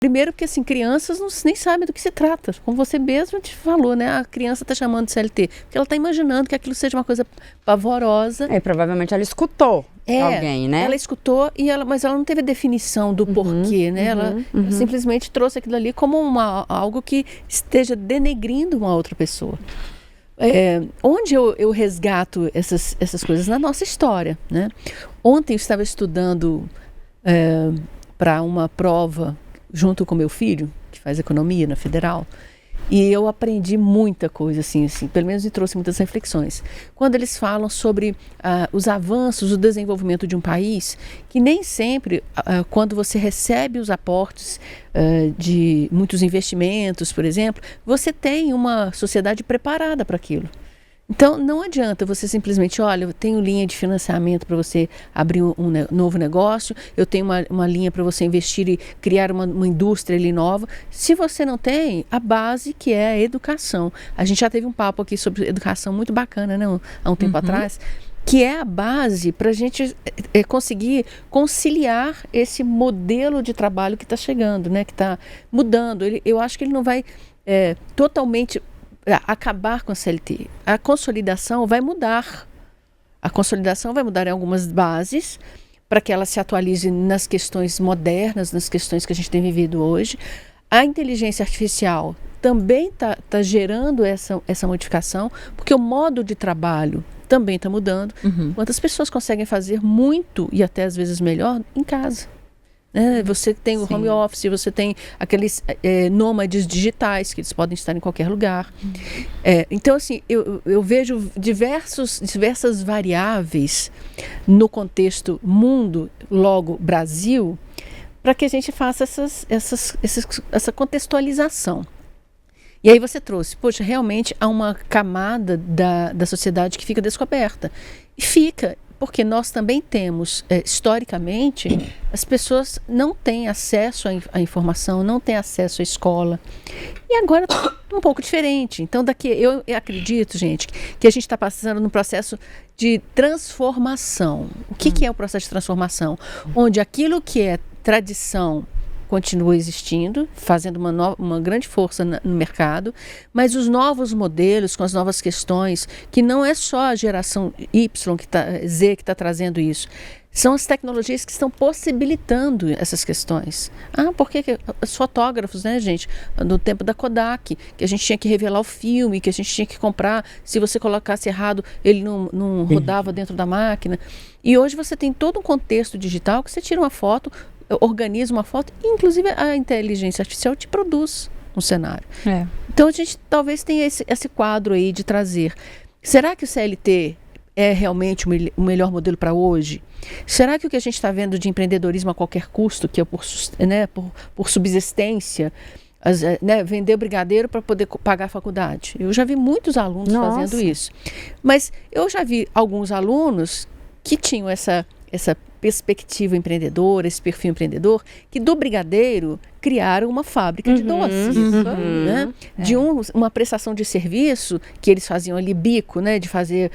Primeiro porque, assim, crianças nem sabem do que se trata. Como você mesmo te falou, né? A criança está chamando de CLT. Porque ela está imaginando que aquilo seja uma coisa pavorosa. Provavelmente ela escutou alguém, né? Ela escutou, mas ela não teve definição do porquê, né? Ela simplesmente trouxe aquilo ali como algo que esteja denegrindo uma outra pessoa. Onde eu resgato essas coisas? Na nossa história, né? Ontem eu estava estudando para uma prova junto com meu filho, que faz economia na Federal, e eu aprendi muita coisa, assim, pelo menos me trouxe muitas reflexões. Quando eles falam sobre os avanços, o desenvolvimento de um país, que nem sempre, quando você recebe os aportes de muitos investimentos, por exemplo, você tem uma sociedade preparada para aquilo. Então, não adianta você simplesmente, olha, eu tenho linha de financiamento para você abrir um novo negócio, eu tenho uma linha para você investir e criar uma indústria ali nova. Se você não tem a base, que é a educação. A gente já teve um papo aqui sobre educação muito bacana, né, há um tempo atrás, que é a base para a gente conseguir conciliar esse modelo de trabalho que está chegando, né, que está mudando. Eu acho que ele não vai totalmente acabar com a CLT. A consolidação vai mudar. A consolidação vai mudar em algumas bases para que ela se atualize nas questões modernas, nas questões que a gente tem vivido hoje. A inteligência artificial também está gerando essa modificação, porque o modo de trabalho também está mudando. Quantas pessoas conseguem fazer muito e até às vezes melhor em casa? Você tem o home office, você tem aqueles nômades digitais, que eles podem estar em qualquer lugar. Então, assim, eu vejo diversas variáveis no contexto mundo, logo Brasil, para que a gente faça essa contextualização. E aí você trouxe, poxa, realmente há uma camada da sociedade que fica descoberta. E fica, porque nós também temos, historicamente, as pessoas não têm acesso à informação, não têm acesso à escola. E agora é um pouco diferente. Então, eu acredito, gente, que a gente está passando num processo de transformação. O que é o processo de transformação? Onde aquilo que é tradição continua existindo, fazendo uma grande força no mercado, mas os novos modelos, com as novas questões, que não é só a geração Y, Z, que está trazendo isso, são as tecnologias que estão possibilitando essas questões. Porque os fotógrafos, né, gente, no tempo da Kodak, que a gente tinha que revelar o filme, que a gente tinha que comprar, se você colocasse errado, ele não rodava dentro da máquina. E hoje você tem todo um contexto digital que você tira uma foto, organiza uma foto, e inclusive a inteligência artificial te produz um cenário. Então a gente talvez tenha esse quadro aí de trazer. Será que o CLT é realmente o melhor modelo para hoje? Será que o que a gente está vendo de empreendedorismo a qualquer custo, que é por subsistência, vender brigadeiro para poder pagar a faculdade? Eu já vi muitos alunos fazendo isso. Mas eu já vi alguns alunos que tinham essa perspectiva empreendedora, esse perfil empreendedor, que do brigadeiro criaram uma fábrica de doces, né? De uma prestação de serviço que eles faziam ali bico, né? De fazer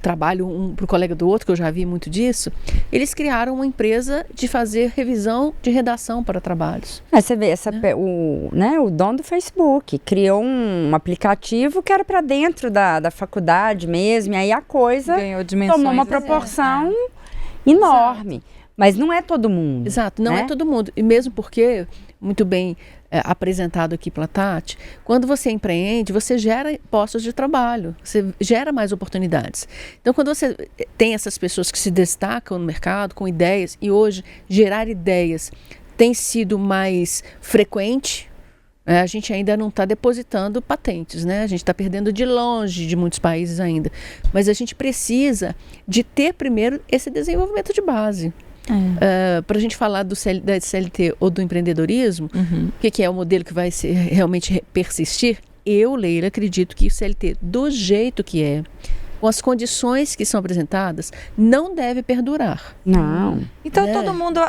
trabalho um para o colega do outro, que eu já vi muito disso. Eles criaram uma empresa de fazer revisão de redação para trabalhos. Você vê, o dono do Facebook criou um aplicativo que era para dentro da faculdade mesmo, e aí a coisa tomou uma proporção enorme. Exato. Mas não é todo mundo. Exato, não é todo mundo. E mesmo porque, muito bem apresentado aqui pela Tati, quando você empreende, você gera postos de trabalho, você gera mais oportunidades. Então, quando você tem essas pessoas que se destacam no mercado com ideias, e hoje gerar ideias tem sido mais frequente, a gente ainda não está depositando patentes, né? A gente está perdendo de longe de muitos países ainda. Mas a gente precisa de ter primeiro esse desenvolvimento de base. Para a gente falar da CLT ou do empreendedorismo, o que é o modelo que vai realmente persistir? Eu, Leila, acredito que o CLT, do jeito que é, com as condições que são apresentadas, não deve perdurar. Não. Então todo mundo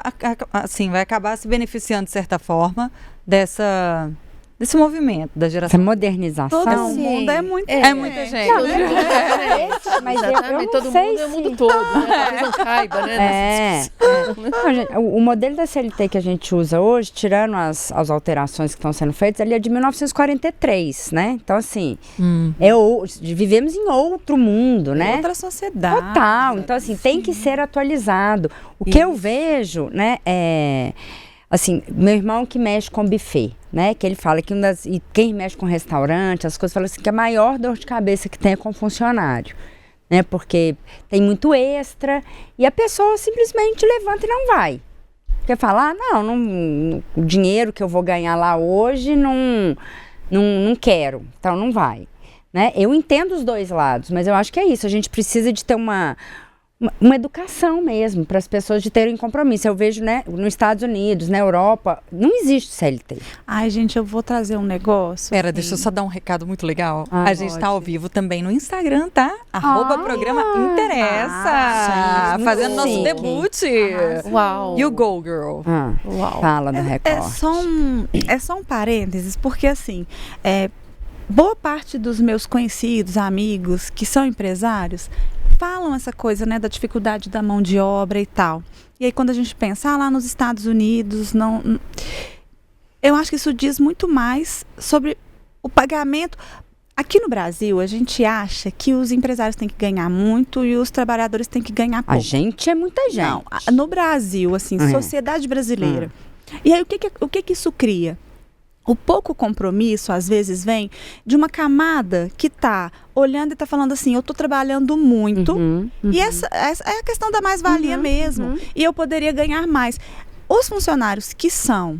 assim, vai acabar se beneficiando de certa forma dessa desse movimento da geração. Essa modernização. Todo mundo é muito. É muita gente. Não, mas eu não todo sei mundo é o mundo todo, né? Talvez não caiba, né? Não, gente, o modelo da CLT que a gente usa hoje, tirando as alterações que estão sendo feitas, ele é de 1943, né? Então, assim, vivemos em outro mundo, né? Outra sociedade. Total. Então, assim, tem que ser atualizado. O que eu vejo, né, assim, meu irmão que mexe com buffet, né, que ele fala que e quem mexe com restaurante, as coisas, fala assim, que a maior dor de cabeça que tem é com funcionário, né, porque tem muito extra e a pessoa simplesmente levanta e não vai. Quer falar, não, o dinheiro que eu vou ganhar lá hoje, não quero, então não vai. Né? Eu entendo os dois lados, mas eu acho que é isso, a gente precisa de ter uma educação mesmo, para as pessoas de terem compromisso. Eu vejo, né, nos Estados Unidos, na Europa, não existe CLT. Ai, gente, eu vou trazer um negócio. Espera, deixa eu só dar um recado muito legal. A gente está ao vivo também no Instagram, tá? @programa Interessa. Fazendo nosso debut. Uau. E o Go Girl. Uau. Fala do recorte. É só um parênteses, porque assim, boa parte dos meus conhecidos, amigos, que são empresários, falam essa coisa, né, da dificuldade da mão de obra e tal. E aí quando a gente pensa, lá nos Estados Unidos, eu acho que isso diz muito mais sobre o pagamento. Aqui no Brasil, a gente acha que os empresários têm que ganhar muito e os trabalhadores têm que ganhar pouco. A gente é muita gente. Não, no Brasil, assim, sociedade brasileira. E aí o que isso cria? O pouco compromisso, às vezes, vem de uma camada que está olhando e está falando assim, eu estou trabalhando muito, e essa é a questão da mais-valia mesmo, e eu poderia ganhar mais. Os funcionários que são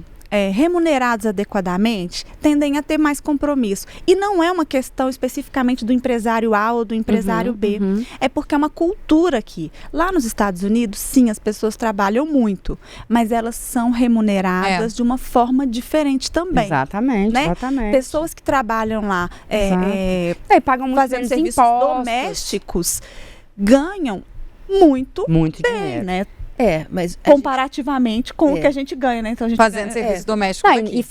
remunerados adequadamente tendem a ter mais compromisso. E não é uma questão especificamente do empresário A ou do empresário B. É porque é uma cultura aqui. Lá nos Estados Unidos, sim, as pessoas trabalham muito, mas elas são remuneradas de uma forma diferente também. Exatamente, né? exatamente. Pessoas que trabalham lá pagam muito fazendo serviços domésticos ganham muito bem, dinheiro, né? Mas comparativamente com o que a gente ganha, né? Então a gente fazendo serviço doméstico aqui. E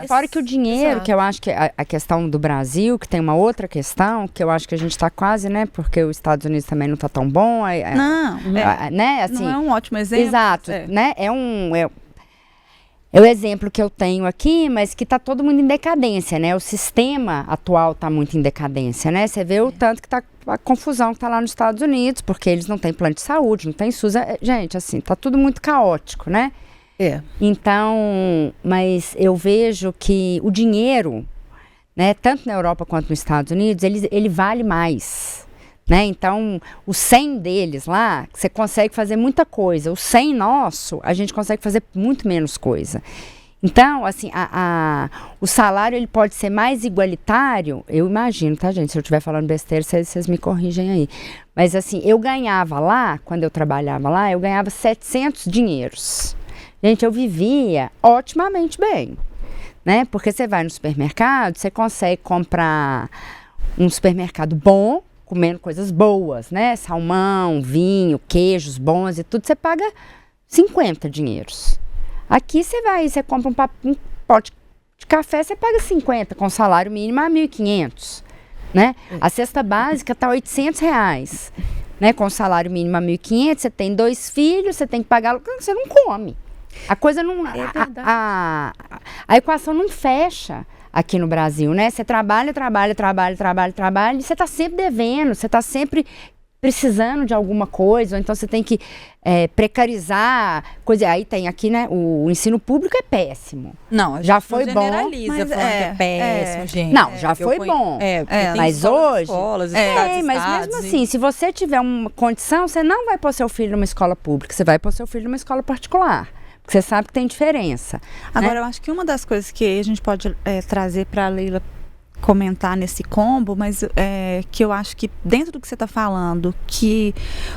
fora que o dinheiro, que eu acho que a questão do Brasil, que tem uma outra questão, que eu acho que a gente está quase, né? Porque os Estados Unidos também não está tão bom. Né? Assim, não é um ótimo exemplo. Exato, né? É o exemplo que eu tenho aqui, mas que está todo mundo em decadência, né? O sistema atual está muito em decadência, né? Você vê o tanto que está a confusão que está lá nos Estados Unidos, porque eles não têm plano de saúde, não tem SUS. Gente, assim, está tudo muito caótico, né? Então, mas eu vejo que o dinheiro, né, tanto na Europa quanto nos Estados Unidos, ele vale mais. Né? Então, o 100 deles lá, você consegue fazer muita coisa. O 100 nosso, a gente consegue fazer muito menos coisa. Então, assim, o salário ele pode ser mais igualitário, eu imagino, tá, gente? Se eu estiver falando besteira, vocês me corrigem aí. Mas, assim, eu ganhava lá, quando eu trabalhava lá, eu ganhava 700 dinheiros. Gente, eu vivia otimamente bem, né? Porque você vai no supermercado, você consegue comprar um supermercado bom, comendo coisas boas, né? Salmão, vinho, queijos bons e tudo, você paga 50 dinheiros. Aqui você compra um pote de café, você paga 50, com salário mínimo a 1.500, né? A cesta básica está R$800, né? Com salário mínimo a 1.500, você tem 2 filhos, você tem que pagar, você não come. A coisa não... a equação não fecha aqui no Brasil, né? Você trabalha, e você está sempre devendo, você está sempre precisando de alguma coisa, ou então você tem que precarizar coisa. Aí tem aqui, né? O ensino público é péssimo. Não, já foi bom. Generaliza falando que é péssimo, gente. Não, já foi bom. Mas hoje. Escolas, mas mesmo assim, se você tiver uma condição, você não vai pôr seu filho numa escola pública, você vai pôr seu filho numa escola particular. Porque você sabe que tem diferença. Agora, né? Eu acho que uma das coisas que a gente pode trazer para a Leila comentar nesse combo, mas que eu acho que dentro do que você está falando, que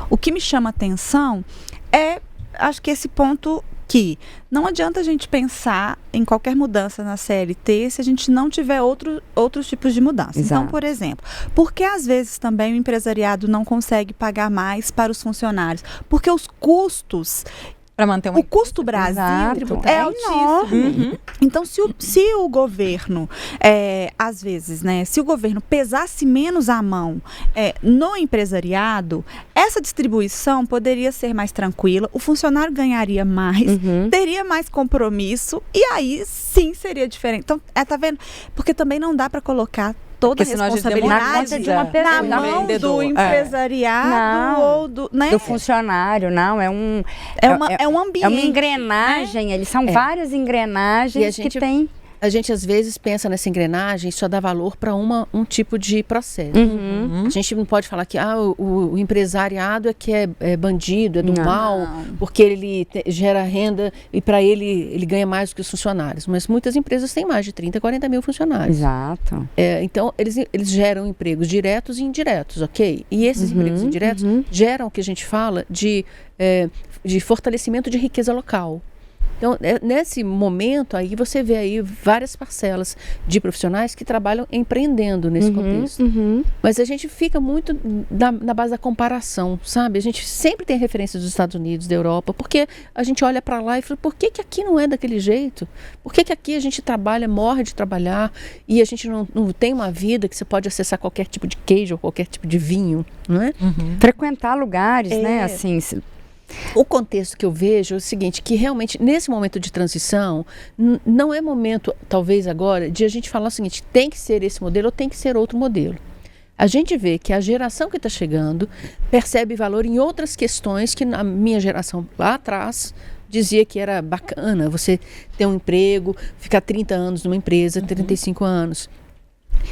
o que me chama atenção acho que esse ponto que não adianta a gente pensar em qualquer mudança na CLT se a gente não tiver outros tipos de mudança. Exato. Então, por exemplo, porque às vezes também o empresariado não consegue pagar mais para os funcionários? Porque os custos para manter uma o custo Brasil é altíssimo. Então, se o governo, às vezes, né, se o governo pesasse menos a mão no empresariado, essa distribuição poderia ser mais tranquila, o funcionário ganharia mais, teria mais compromisso, e aí sim seria diferente. Então, tá vendo? Porque também não dá para colocar toda a responsabilidade de uma pessoa, na mão do empresariado ou do funcionário, não, é um ambiente. É uma engrenagem, eles são várias engrenagens que tem. A gente às vezes pensa nessa engrenagem e só dá valor para um tipo de processo. A gente não pode falar que o empresariado é que é bandido, é do mal, porque ele gera renda e para ele ganha mais do que os funcionários. Mas muitas empresas têm mais de 30, 40 mil funcionários. Exato. Então, eles geram empregos diretos e indiretos, ok? E esses empregos indiretos geram o que a gente fala de fortalecimento de riqueza local. Então, nesse momento, aí você vê aí várias parcelas de profissionais que trabalham empreendendo nesse contexto. Mas a gente fica muito na base da comparação, sabe? A gente sempre tem referências dos Estados Unidos, da Europa, porque a gente olha para lá e fala, por que aqui não é daquele jeito? Por que aqui a gente trabalha, morre de trabalhar e a gente não tem uma vida que você pode acessar qualquer tipo de queijo ou qualquer tipo de vinho, não é? Frequentar lugares, né? Assim... O contexto que eu vejo é o seguinte, que realmente nesse momento de transição, não é momento, talvez agora, de a gente falar o seguinte, tem que ser esse modelo ou tem que ser outro modelo. A gente vê que a geração que está chegando percebe valor em outras questões que na minha geração lá atrás dizia que era bacana você ter um emprego, ficar 30 anos numa empresa, 35 anos.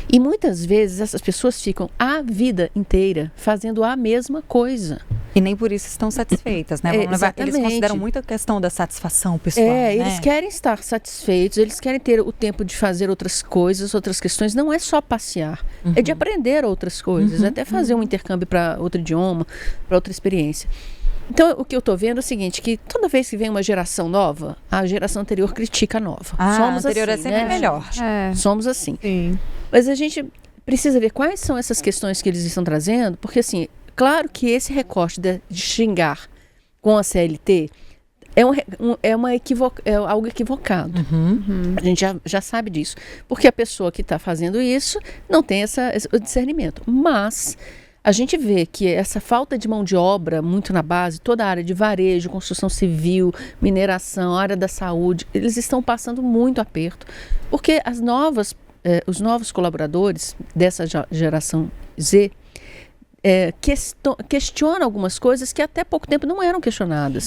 E muitas vezes essas pessoas ficam a vida inteira fazendo a mesma coisa. E nem por isso estão satisfeitas, né? Eles consideram muito a questão da satisfação pessoal, né? Eles querem estar satisfeitos, eles querem ter o tempo de fazer outras coisas, outras questões. Não é só passear, é de aprender outras coisas, até fazer um intercâmbio para outro idioma, para outra experiência. Então, o que eu estou vendo é o seguinte, que toda vez que vem uma geração nova, a geração anterior critica a nova. Somos a anterior assim, é sempre melhor. Somos assim. Sim. Mas a gente precisa ver quais são essas questões que eles estão trazendo, porque assim, claro que esse recorte de xingar com a CLT é algo equivocado. A gente já sabe disso. Porque a pessoa que está fazendo isso não tem esse discernimento. Mas a gente vê que essa falta de mão de obra muito na base, toda a área de varejo, construção civil, mineração, área da saúde, eles estão passando muito aperto. Porque os novos colaboradores dessa geração Z questionam algumas coisas que até pouco tempo não eram questionadas.